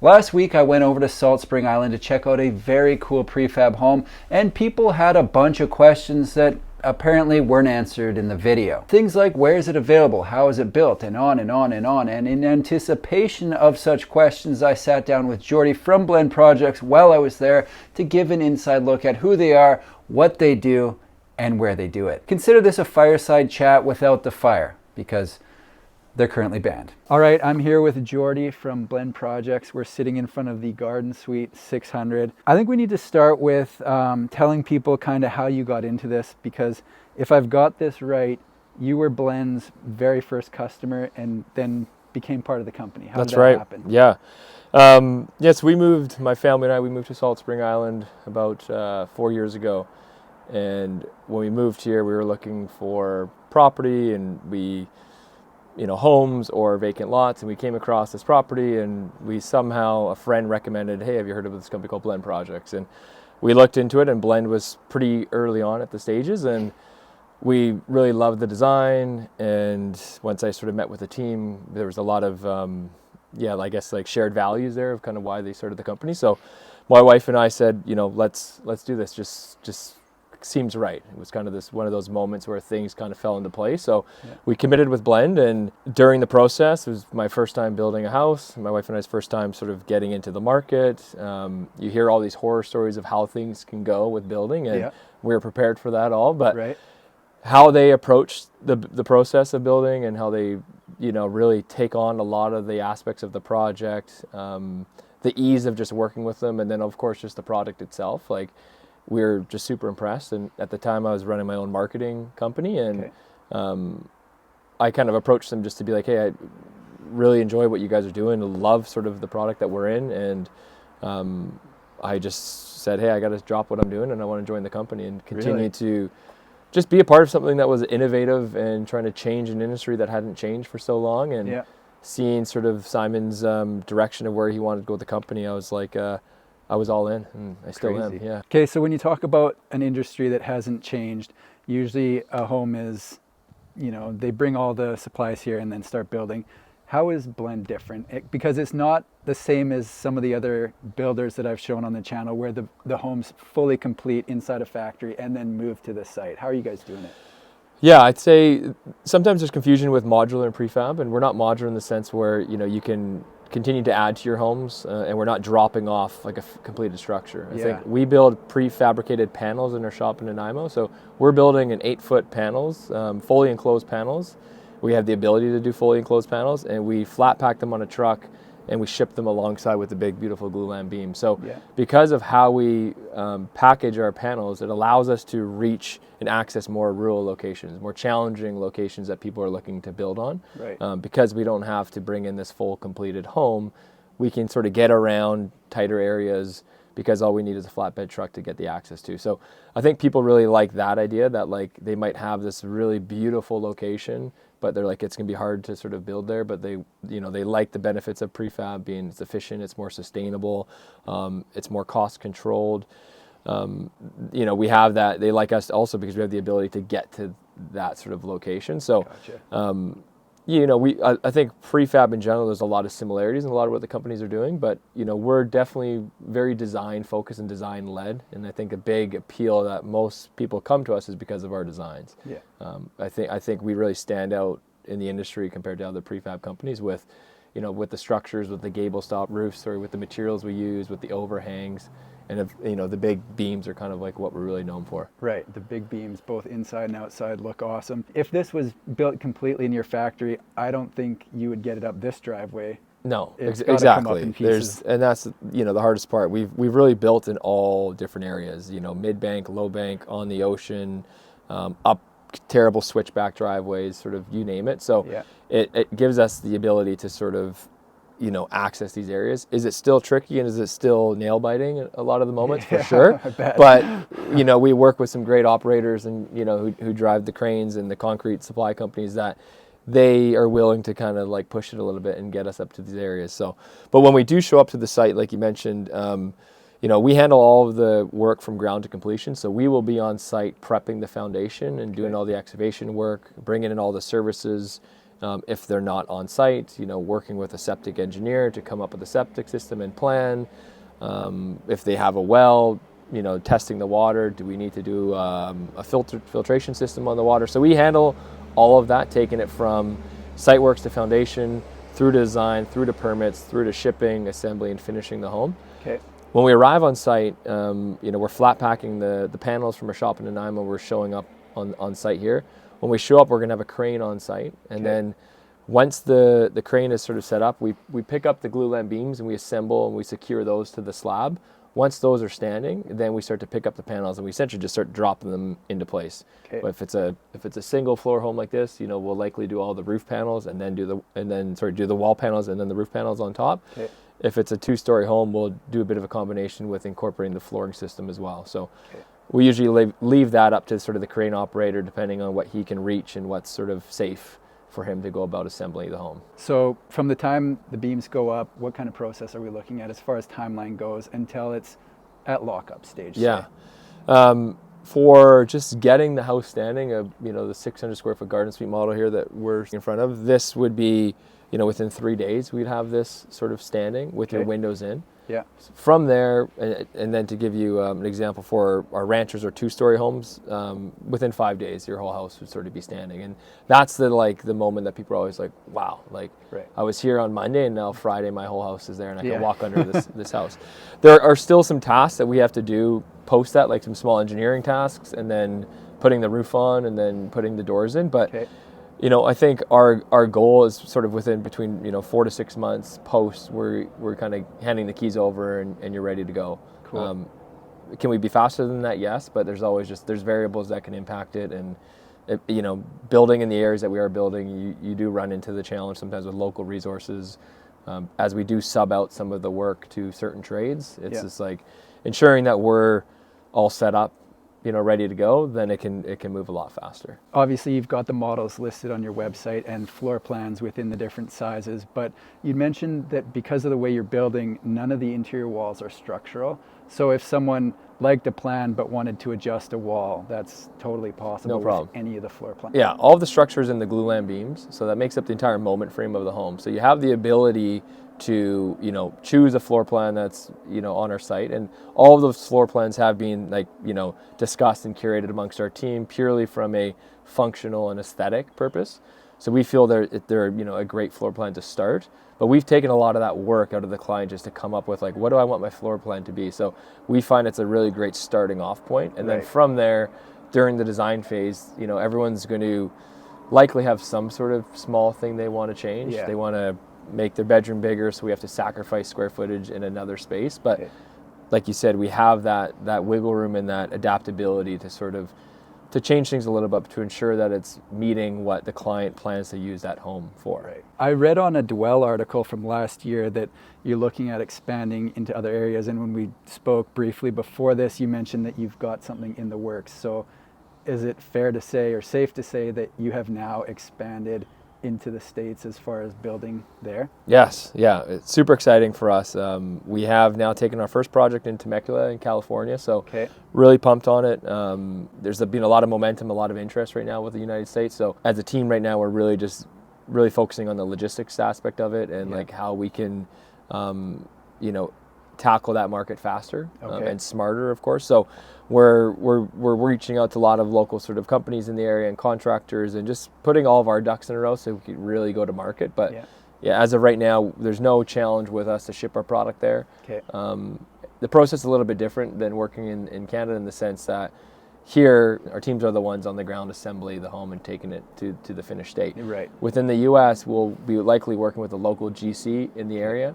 Last week I went over to Salt Spring Island to check out a very cool prefab home, and people had a bunch of questions that apparently weren't answered in the video. Things like, where is it available, how is it built, and on and on and on. And in anticipation of such questions, I sat down with Jordy from Blend Projects while I was there to give an inside look at who they are, what they do, and where they do it. Consider this a fireside chat without the fire, because they're currently banned. All right, I'm here with Jordy from Blend Projects. We're sitting in front of the Garden Suite 600. I think we need to start with telling people kind of how you got into this, because if I've got this right, you were Blend's very first customer and then became part of the company. How did that happen? Yeah. Yes, my family and I, we moved to Salt Spring Island about 4 years ago. And when we moved here, we were looking for property, and homes or vacant lots, and we came across this property, and a friend recommended, hey, have you heard of this company called Blend Projects? And we looked into it, and Blend was pretty early on at the stages, and we really loved the design. And once I sort of met with the team, there was a lot of shared values there of kind of why they started the company. So my wife and I said, let's do this. Just seems right. It was kind of one of those moments where things kind of fell into place. So we committed with Blend, and during the process, it was my first time building a house, my wife and I's first time sort of getting into the market. You hear all these horror stories of how things can go with building, and we were prepared for that all. But how they approach the process of building, and how they really take on a lot of the aspects of the project, the ease of just working with them, and then of course just the product itself, we were just super impressed. And at the time I was running my own marketing company, and I kind of approached them just to be like, hey, I really enjoy what you guys are doing, love sort of the product that we're in. And I just said, hey, I got to drop what I'm doing, and I want to join the company and continue to just be a part of something that was innovative and trying to change an industry that hadn't changed for so long. And seeing sort of Simon's direction of where he wanted to go with the company, I was like, I was all in, and I still am. Yeah. Okay, so when you talk about an industry that hasn't changed, usually a home is, they bring all the supplies here and then start building. How is Blend different? Because it's not the same as some of the other builders that I've shown on the channel, where the home's fully complete inside a factory and then move to the site. How are you guys doing it? Yeah, I'd say sometimes there's confusion with modular and prefab, and we're not modular in the sense where you can continue to add to your homes, and we're not dropping off like a completed structure. I think we build prefabricated panels in our shop in Nanaimo, so we're building an 8-foot panels, fully enclosed panels. We have the ability to do fully enclosed panels, and we flat pack them on a truck, and we ship them alongside with the big, beautiful glulam beam. So because of how we package our panels, it allows us to reach and access more rural locations, more challenging locations that people are looking to build on. Because we don't have to bring in this full completed home, we can sort of get around tighter areas, because all we need is a flatbed truck to get the access to. So I think people really like that idea, that they might have this really beautiful location, but they're like, it's gonna be hard to sort of build there. But they like the benefits of prefab, being it's efficient, it's more sustainable, it's more cost controlled. We have that. They like us also because we have the ability to get to that sort of location. So, I think prefab in general, there's a lot of similarities in a lot of what the companies are doing, but we're definitely very design focused and design led. And I think a big appeal that most people come to us is because of our designs. I think we really stand out in the industry compared to other prefab companies with the structures, with the gable style roofs, or with the materials we use, with the overhangs. And the big beams are kind of like what we're really known for. Right, the big beams, both inside and outside, look awesome. If this was built completely in your factory, I don't think you would get it up this driveway. No, exactly. And that's the hardest part. We've really built in all different areas. Mid bank, low bank, on the ocean, up terrible switchback driveways, sort of you name it. So it gives us the ability to sort of access these areas. Is it still tricky, and is it still nail biting a lot of the moments? For sure. I bet. But we work with some great operators, and who drive the cranes and the concrete supply companies, that they are willing to kind of push it a little bit and get us up to these areas. So, but when we do show up to the site, like you mentioned, we handle all of the work from ground to completion. So we will be on site prepping the foundation and doing all the excavation work, bringing in all the services, If they're not on site, working with a septic engineer to come up with a septic system and plan. If they have a well, testing the water. Do we need to do a filtration system on the water? So we handle all of that, taking it from site works to foundation, through to design, through to permits, through to shipping, assembly, and finishing the home. Okay. When we arrive on site, we're flat packing the panels from our shop in Nanaimo. We're showing up on site here. When we show up, we're going to have a crane on site, and then once the crane is sort of set up, we pick up the glulam beams and we assemble and we secure those to the slab. Once those are standing, then we start to pick up the panels and we essentially just start dropping them into place. Okay. But if it's a single floor home like this, we'll likely do all the roof panels and then do the wall panels and then the roof panels on top. Okay. If it's a 2-story home, we'll do a bit of a combination with incorporating the flooring system as well. So we usually leave that up to sort of the crane operator, depending on what he can reach and what's sort of safe for him to go about assembling the home. So from the time the beams go up, what kind of process are we looking at as far as timeline goes until it's at lockup stage? Yeah. For just getting the house standing, the 600 square foot garden suite model here that we're in front of, this would be, within 3 days, we'd have this sort of standing with your windows in. Yeah. From there, and then to give you an example for our ranchers or 2-story homes, within 5 days, your whole house would sort of be standing. And that's the moment that people are always like, wow, I was here on Monday and now Friday my whole house is there and I can walk under this house. There are still some tasks that we have to do post that, like some small engineering tasks and then putting the roof on and then putting the doors in. But I think our goal is sort of between 4 to 6 months post. We're kind of handing the keys over and you're ready to go. Cool. Can we be faster than that? Yes, but there's always there's variables that can impact it, and building in the areas that we are building, you do run into the challenge sometimes with local resources. As we do sub out some of the work to certain trades, it's just like ensuring that we're all set up, ready to go, then it can move a lot faster. Obviously, you've got the models listed on your website and floor plans within the different sizes, but you mentioned that because of the way you're building, none of the interior walls are structural. So if someone liked a plan but wanted to adjust a wall, that's totally possible. No problem. With any of the floor plans. Yeah, all of the structures in the glulam beams, so that makes up the entire moment frame of the home. So you have the ability to choose a floor plan that's on our site, and all of those floor plans have been discussed and curated amongst our team purely from a functional and aesthetic purpose. So we feel they're a great floor plan to start, but we've taken a lot of that work out of the client just to come up with what do I want my floor plan to be. So we find it's a really great starting off point, and then from there, during the design phase, everyone's going to likely have some sort of small thing they want to change. They want to make their bedroom bigger, so we have to sacrifice square footage in another space. But like you said, we have that wiggle room and that adaptability to change things a little bit to ensure that it's meeting what the client plans to use that home for. Right. I read on a Dwell article from last year that you're looking at expanding into other areas, and when we spoke briefly before this, you mentioned that you've got something in the works. So is it fair to say or safe to say that you have now expanded into the States as far as building there? Yes, yeah, it's super exciting for us. We have now taken our first project in Temecula in California, so really pumped on it. There's been a lot of momentum, a lot of interest right now with the United States. So as a team right now, we're really focusing on the logistics aspect of it and how we can, tackle that market faster and smarter, of course. So we're reaching out to a lot of local sort of companies in the area and contractors and just putting all of our ducks in a row so we can really go to market. But as of right now, there's no challenge with us to ship our product there. The process is a little bit different than working in Canada in the sense that here our teams are the ones on the ground assembling the home and taking it to the finished state. Within the US, we'll be likely working with a local GC in the area.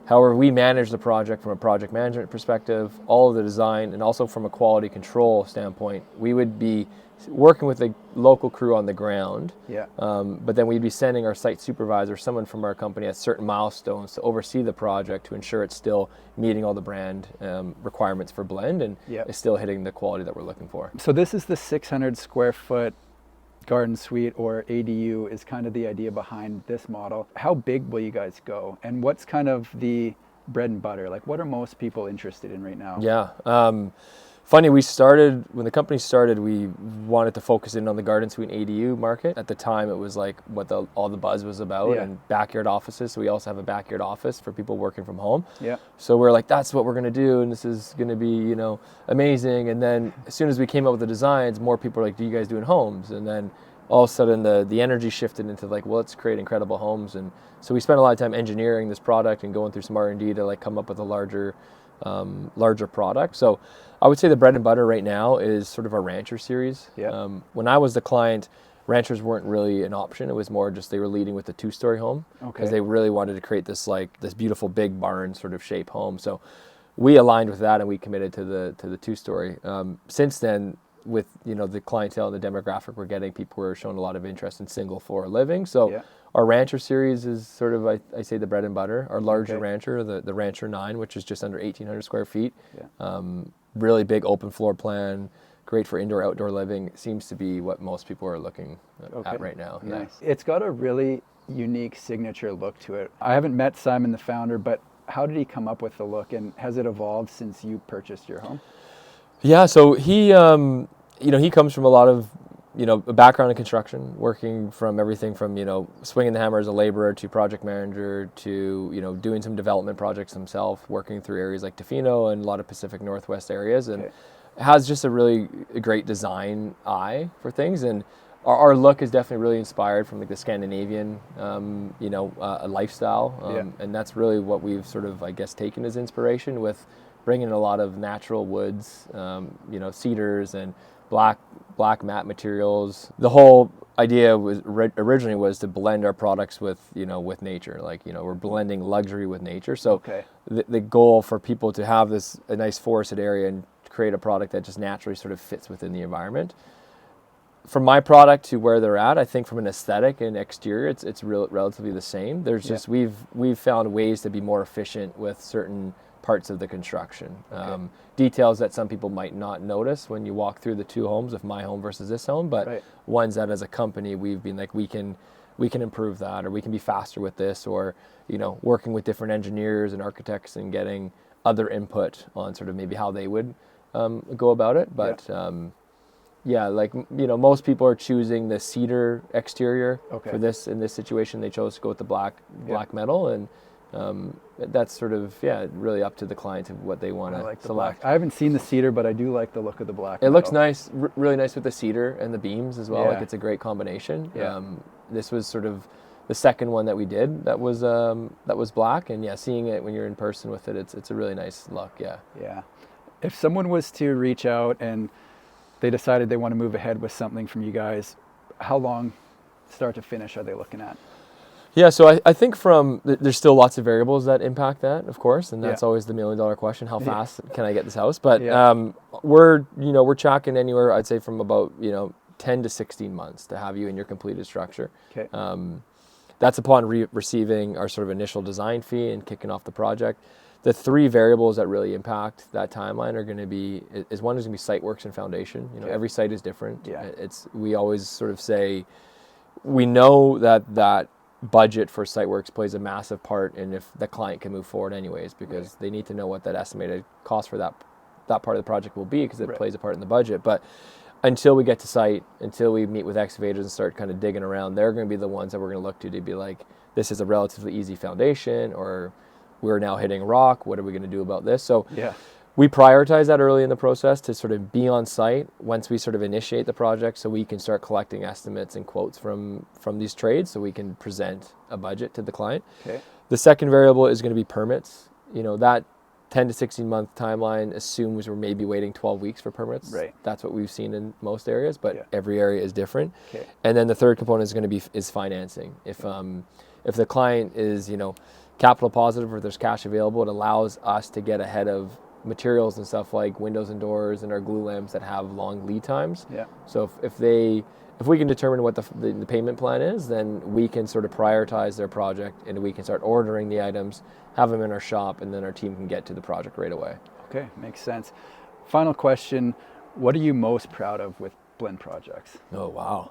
However, we manage the project from a project management perspective, all of the design, and also from a quality control standpoint. We would be working with a local crew on the ground, but then we'd be sending our site supervisor, someone from our company, at certain milestones to oversee the project to ensure it's still meeting all the brand requirements for blend and is still hitting the quality that we're looking for. So this is the 600 square foot garden suite, or ADU, is kind of the idea behind this model. How big will you guys go, and what's kind of the bread and butter? Like, what are most people interested in right now? Yeah, funny, when the company started, we wanted to focus in on the garden suite and ADU market. At the time, it was like what all the buzz was about, and backyard offices. So we also have a backyard office for people working from home. Yeah. So we're like, that's what we're going to do, and this is going to be, amazing. And then as soon as we came up with the designs, more people were like, do you guys do in homes? And then all of a sudden the energy shifted into like, well, let's create incredible homes. And so we spent a lot of time engineering this product and going through some R&D to like come up with a larger product. So I would say the bread and butter right now is sort of our Rancher series. Yeah. When I was the client, Ranchers weren't really an option. It was more just they were leading with the 2-story home because they really wanted to create this beautiful big barn sort of shape home. So we aligned with that and we committed to the 2-story. Since then, with the clientele and the demographic we're getting, people were showing a lot of interest in single floor living. So our Rancher series is sort of I say the bread and butter. Our larger Rancher, the Rancher 9, which is just under 1,800 square feet, really big open floor plan, great for indoor outdoor living, seems to be what most people are looking at right now. Nice. It's got a really unique signature look to it. I haven't met Simon, the founder, but how did he come up with the look, and has it evolved since you purchased your home? Yeah, so he he comes from a lot of a background in construction, working from everything from swinging the hammer as a laborer to project manager to doing some development projects himself, working through areas like Tofino and a lot of Pacific Northwest areas, and has just a really great design eye for things. And our look is definitely really inspired from like the Scandinavian lifestyle, and that's really what we've sort of taken as inspiration, with bringing in a lot of natural woods, cedars and black matte materials. The whole idea was originally to blend our products with nature. We're blending luxury with nature. So the goal for people to have a nice forested area and create a product that just naturally sort of fits within the environment. From my product to where they're at, I think from an aesthetic and exterior, it's relatively the same. There's just we've found ways to be more efficient with certain parts of the construction. Details that some people might not notice when you walk through the two homes, of my home versus this home, but ones that as a company we've been like, we can improve that, or we can be faster with this, or working with different engineers and architects and getting other input on sort of maybe how they would go about it. But most people are choosing the cedar exterior for this. In this situation, they chose to go with the black metal, and that's sort of really up to the client of what they want to select. I haven't seen the cedar, but I do like the look of the black. It looks nice, really nice with the cedar and the beams as well. It's a great combination. This was sort of the second one that we did that was black, and seeing it when you're in person with it, it's a really nice look. If someone was to reach out and they decided they want to move ahead with something from you guys, how long start to finish are they looking at? Yeah, so I think there's still lots of variables that impact that, of course, and that's always the $1 million question: how fast can I get this house? But we're tracking anywhere, I'd say, from about 10 to 16 months to have you in your completed structure. That's upon receiving our sort of initial design fee and kicking off the project. The three variables that really impact that timeline are going to be, one is going to be site works and foundation. Every site is different. We always sort of say, we know that budget for site works plays a massive part in if the client can move forward anyways, because they need to know what that estimated cost for that part of the project will be, because it plays a part in the budget. But until we get to site, until we meet with excavators and start kind of digging around, they're going to be the ones that we're going to look to be like, this is a relatively easy foundation, or we're now hitting rock, what are we going to do about this? So we prioritize that early in the process to sort of be on site once we sort of initiate the project, so we can start collecting estimates and quotes from these trades, so we can present a budget to the client. The second variable is going to be permits. That 10 to 16 month timeline assumes we're maybe waiting 12 weeks for permits. That's what we've seen in most areas, but every area is different. And then the third component is going to be financing. If the client is capital positive, or there's cash available, it allows us to get ahead of materials and stuff like windows and doors and our glue lamps that have long lead times. So if we can determine what the payment plan is, then we can sort of prioritize their project, and we can start ordering the items, have them in our shop, and then our team can get to the project right away. Okay, makes sense. Final question: what are you most proud of with Blend Projects? Oh wow.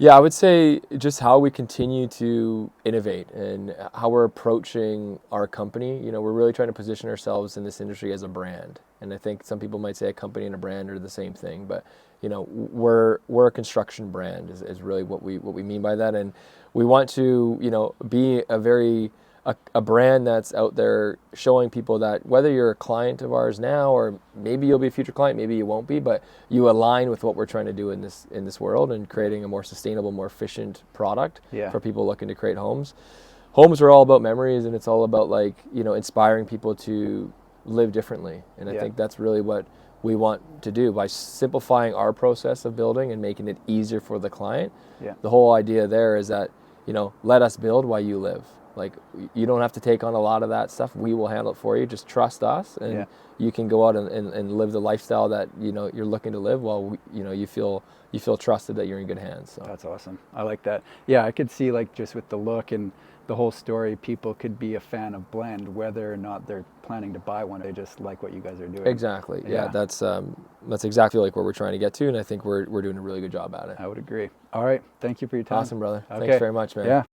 Yeah, I would say just how we continue to innovate and how we're approaching our company. You know, we're really trying to position ourselves in this industry as a brand. And I think some people might say a company and a brand are the same thing, but you know, we're a construction brand is really what we mean by that. And we want to, you know, be a brand that's out there showing people that whether you're a client of ours now, or maybe you'll be a future client, maybe you won't be, but you align with what we're trying to do in this world and creating a more sustainable, more efficient product for people looking to create homes. Homes are all about memories, and it's all about, like, you know, inspiring people to live differently. And I think that's really what we want to do by simplifying our process of building and making it easier for the client. The whole idea there is that, you know, let us build while you live. Like, you don't have to take on a lot of that stuff. We will handle it for you. Just trust us, and you can go out and live the lifestyle that, you know, you're looking to live while you know, you feel trusted that you're in good hands. So that's awesome. I like that. Yeah, I could see, like, just with the look and the whole story, people could be a fan of Blend whether or not they're planning to buy one. They just like what you guys are doing. Exactly. Yeah, that's exactly like where we're trying to get to, and I think we're doing a really good job at it. I would agree. All right. Thank you for your time. Awesome, brother. Okay. Thanks very much, man. Yeah.